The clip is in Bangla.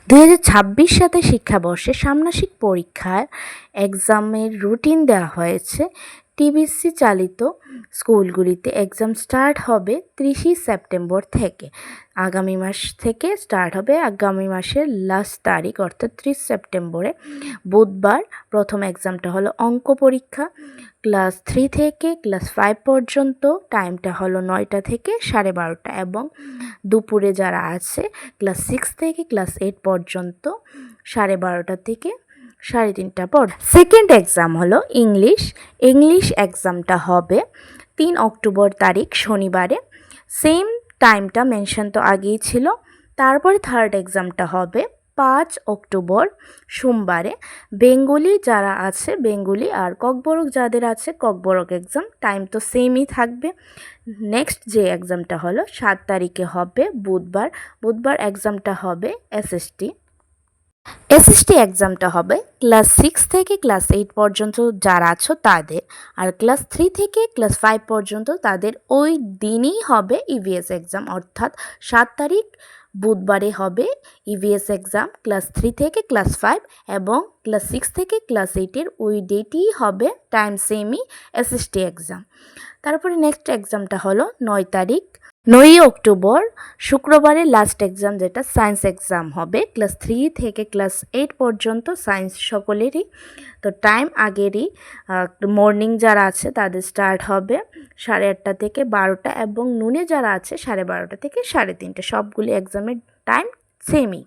২০২৬ সালে শিক্ষাবর্ষে ষান্মাসিক পরীক্ষার এক্সামের রুটিন দেওয়া হয়েছে। টিবিসি চালিত স্কুলগুলিতে এক্সাম স্টার্ট হবে ৩০ সেপ্টেম্বর থেকে। আগামী মাস থেকে স্টার্ট হবে, আগামী মাসের লাস্ট তারিখ অর্থাৎ ৩০ সেপ্টেম্বরে বুধবার। প্রথম এক্সামটা হলো অঙ্ক পরীক্ষা, ক্লাস 3 থেকে ক্লাস 5 পর্যন্ত। টাইমটা হলো 9টা থেকে 12:30 এবং দুপুরে যারা আছে ক্লাস 6 থেকে ক্লাস 8 পর্যন্ত 12:30 থেকে 3:30 পর। সেকেন্ড এক্সাম হলো ইংলিশ এক্সামটা হবে 3 অক্টোবর তারিখ শনিবারে। সেম টাইমটা মেনশন তো আগেই ছিল। তারপরে থার্ড এক্সামটা হবে 5 অক্টোবর সোমবারে। বেঙ্গলি যারা আছে বেঙ্গলি, আর ককবরক যাদের আছে ককবরক এক্সাম টাইম তো সেমই থাকবে। নেক্সট যে এক্সামটা হলো 7 তারিখে হবে বুধবার এক্সামটা হবে এসএসটি এক্সামটা হবে ক্লাস 6 থেকে ক্লাস 8 পর্যন্ত যারা আছো তাদের, আর ক্লাস 3 থেকে ক্লাস 5 পর্যন্ত তাদের ওই দিনই হবে ইভিএস এক্সাম, অর্থাৎ 7 তারিখ বুধবারে হবে ইভিএস এক্সাম ক্লাস 3 থেকে ক্লাস 5 এবং ক্লাস 6 থেকে ক্লাস 8-এর ওই ডেটই হবে টাইম সেমই এসএসটি এক্সাম। তারপরে নেক্সট এক্সামটা হলো 9 তারিখ 9 অক্টোবর শুক্রবারে লাস্ট এক্সাম, যেটা সায়েন্স এক্সাম হবে ক্লাস 3 থেকে ক্লাস 8 পর্যন্ত সায়েন্স সকলেরই। তো টাইম আগেরই, মর্নিং যারা আছে তাদের স্টার্ট হবে 8:30 থেকে 12টা এবং নুনে যারা আছে 12:30 থেকে 3:30। সবগুলি এক্সামের টাইম সেমই।